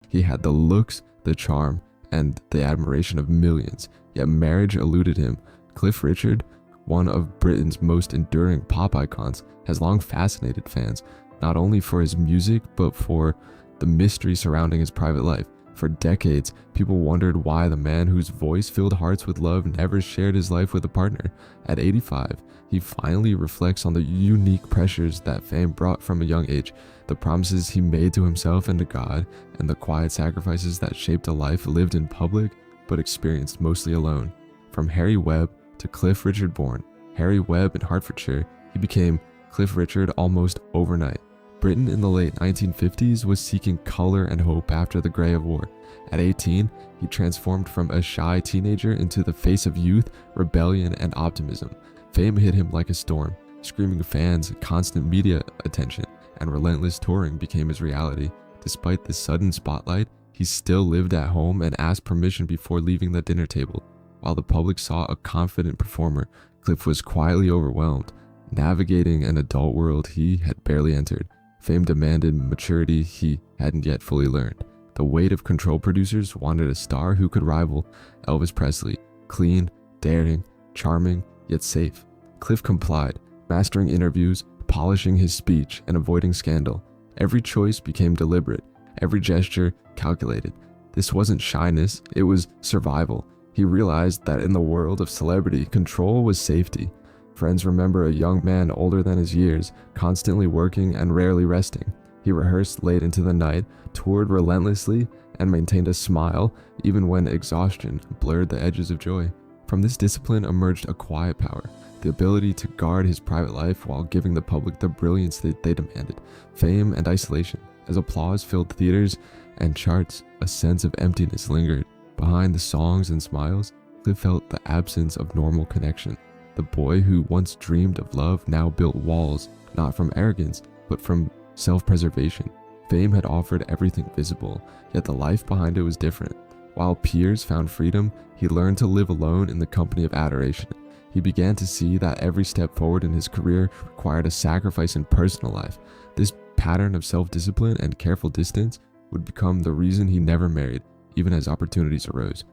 He had the looks, the charm, and the admiration of millions, yet marriage eluded him. Cliff Richard, one of Britain's most enduring pop icons, has long fascinated fans, not only for his music, but for the mystery surrounding his private life. For decades, people wondered why the man whose voice filled hearts with love never shared his life with a partner. At 85, he finally reflects on the unique pressures that fame brought from a young age, the promises he made to himself and to God, and the quiet sacrifices that shaped a life lived in public but experienced mostly alone. From Harry Webb to Cliff Richard born Harry Webb in Hertfordshire, he became Cliff Richard almost overnight. Britain in the late 1950s was seeking color and hope after the Gray of War. At 18, he transformed from a shy teenager into the face of youth, rebellion, and optimism. Fame hit him like a storm. Screaming fans, constant media attention, and relentless touring became his reality. Despite the sudden spotlight, he still lived at home and asked permission before leaving the dinner table. While the public saw a confident performer, Cliff was quietly overwhelmed, navigating an adult world he had barely entered. Fame demanded maturity he hadn't yet fully learned. The weight of control producers wanted a star who could rival Elvis Presley, clean, daring, charming, yet safe. Cliff complied, mastering interviews, polishing his speech, and avoiding scandal. Every choice became deliberate, every gesture calculated. This wasn't shyness, it was survival. He realized that in the world of celebrity, control was safety. Friends remember a young man older than his years, constantly working and rarely resting. He rehearsed late into the night, toured relentlessly, and maintained a smile even when exhaustion blurred the edges of joy. From this discipline emerged a quiet power, the ability to guard his private life while giving the public the brilliance that they demanded. Fame and isolation. As applause filled theaters and charts, a sense of emptiness lingered. Behind the songs and smiles, Cliff felt the absence of normal connection. The boy who once dreamed of love now built walls, not from arrogance, but from self-preservation. Fame had offered everything visible, yet the life behind it was different. While peers found freedom, he learned to live alone in the company of adoration. He began to see that every step forward in his career required a sacrifice in personal life. This pattern of self-discipline and careful distance would become the reason he never married, even as opportunities arose.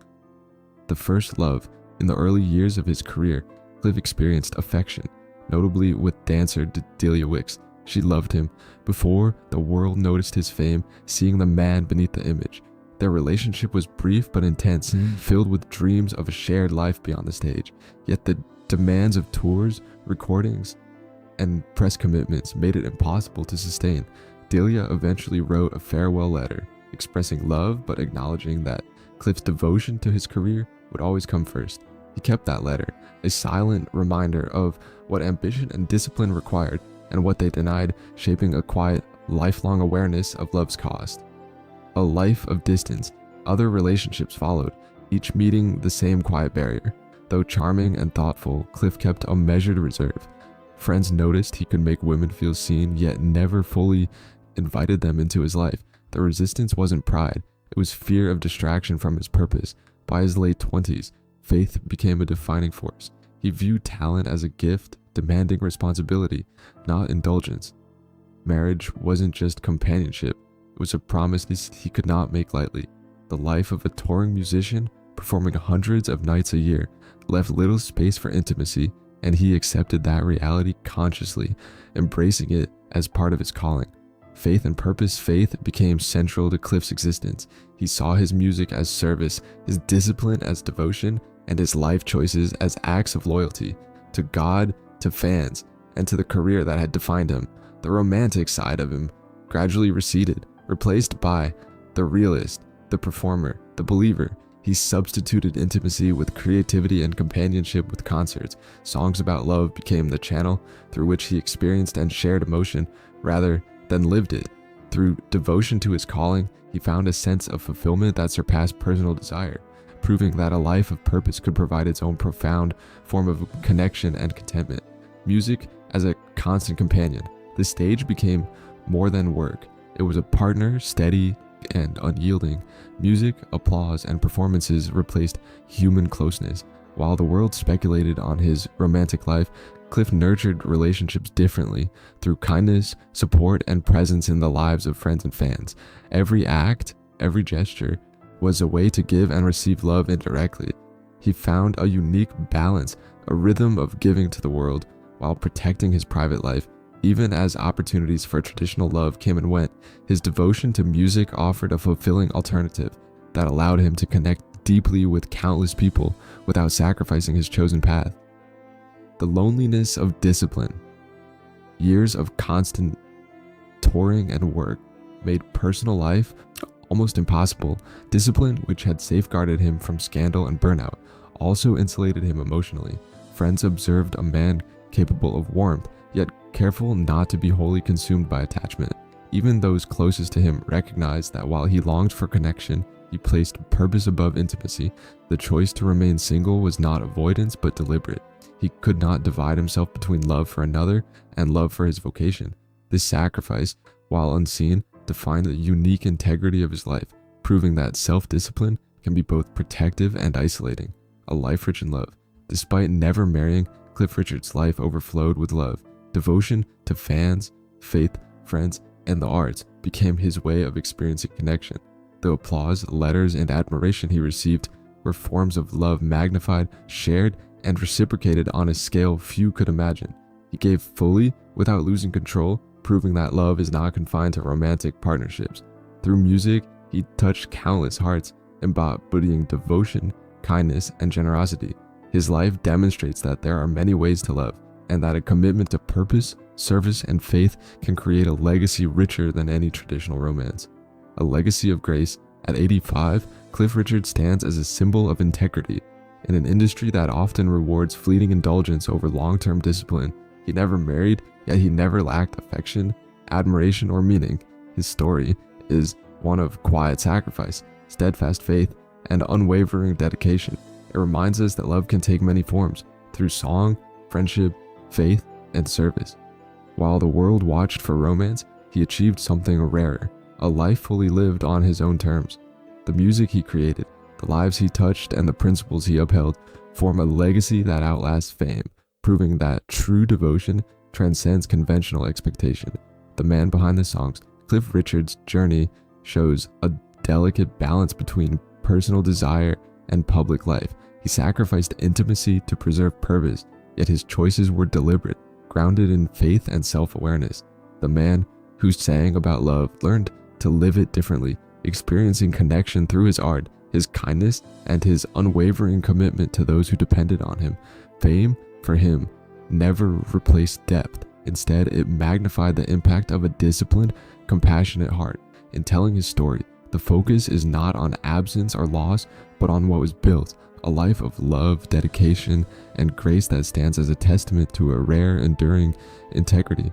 The first love. In the early years of his career, Cliff experienced affection, notably with dancer Delia Wicks. She loved him before the world noticed his fame, seeing the man beneath the image. Their relationship was brief but intense, filled with dreams of a shared life beyond the stage. Yet the demands of tours, recordings, and press commitments made it impossible to sustain. Delia eventually wrote a farewell letter, expressing love but acknowledging that Cliff's devotion to his career would always come first. He kept that letter, a silent reminder of what ambition and discipline required and what they denied, shaping a quiet, lifelong awareness of love's cost. A life of distance. Other relationships followed, each meeting the same quiet barrier. Though charming and thoughtful, Cliff kept a measured reserve. Friends noticed he could make women feel seen, yet never fully invited them into his life. The resistance wasn't pride, it was fear of distraction from his purpose. By his late 20s, faith became a defining force. He viewed talent as a gift, demanding responsibility, not indulgence. Marriage wasn't just companionship, it was a promise he could not make lightly. The life of a touring musician, performing hundreds of nights a year, left little space for intimacy, and he accepted that reality consciously, embracing it as part of his calling. Faith and purpose. Faith became central to Cliff's existence. He saw his music as service, his discipline as devotion, and his life choices as acts of loyalty to God, to fans, and to the career that had defined him. The romantic side of him gradually receded, replaced by the realist, the performer, the believer. He substituted intimacy with creativity and companionship with concerts. Songs about love became the channel through which he experienced and shared emotion rather than lived it. Through devotion to his calling, he found a sense of fulfillment that surpassed personal desire, proving that a life of purpose could provide its own profound form of connection and contentment. Music as a constant companion. The stage became more than work. It was a partner, steady and unyielding. Music, applause, and performances replaced human closeness. While the world speculated on his romantic life, Cliff nurtured relationships differently, through kindness, support, and presence in the lives of friends and fans. Every act every gesture was a way to give and receive love indirectly. He found a unique balance, a rhythm of giving to the world while protecting his private life. Even as opportunities for traditional love came and went, his devotion to music offered a fulfilling alternative that allowed him to connect deeply with countless people without sacrificing his chosen path. The loneliness of discipline. Years of constant touring and work made personal life almost impossible. Discipline, which had safeguarded him from scandal and burnout, also insulated him emotionally. Friends observed a man capable of warmth, yet careful not to be wholly consumed by attachment. Even those closest to him recognized that while he longed for connection, he placed purpose above intimacy. The choice to remain single was not avoidance but deliberate. He could not divide himself between love for another and love for his vocation. This sacrifice, while unseen, defined the unique integrity of his life, proving that self-discipline can be both protective and isolating. A life rich in love. Despite never marrying, Cliff Richard's life overflowed with love. Devotion to fans, faith, friends, and the arts became his way of experiencing connection. The applause, letters, and admiration he received were forms of love magnified, shared, and reciprocated on a scale few could imagine. He gave fully without losing control, proving that love is not confined to romantic partnerships. Through music, he touched countless hearts, embodying devotion, kindness, and generosity. His life demonstrates that there are many ways to love, and that a commitment to purpose, service, and faith can create a legacy richer than any traditional romance. A legacy of grace. At 85, Cliff Richard stands as a symbol of integrity. In an industry that often rewards fleeting indulgence over long-term discipline, he never married, yet he never lacked affection, admiration, or meaning. His story is one of quiet sacrifice, steadfast faith, and unwavering dedication. It reminds us that love can take many forms, through song, friendship, faith, and service. While the world watched for romance, he achieved something rarer, a life fully lived on his own terms. The music he created, the lives he touched, and the principles he upheld form a legacy that outlasts fame, proving that true devotion transcends conventional expectation. The man behind the songs, Cliff Richard's journey shows a delicate balance between personal desire and public life. He sacrificed intimacy to preserve purpose, yet his choices were deliberate, grounded in faith and self-awareness. The man who sang about love learned to live it differently, experiencing connection through his art, his kindness, and his unwavering commitment to those who depended on him. Fame, for him, never replaced depth. Instead, it magnified the impact of a disciplined, compassionate heart. In telling his story, the focus is not on absence or loss, but on what was built, a life of love, dedication, and grace that stands as a testament to a rare, enduring integrity.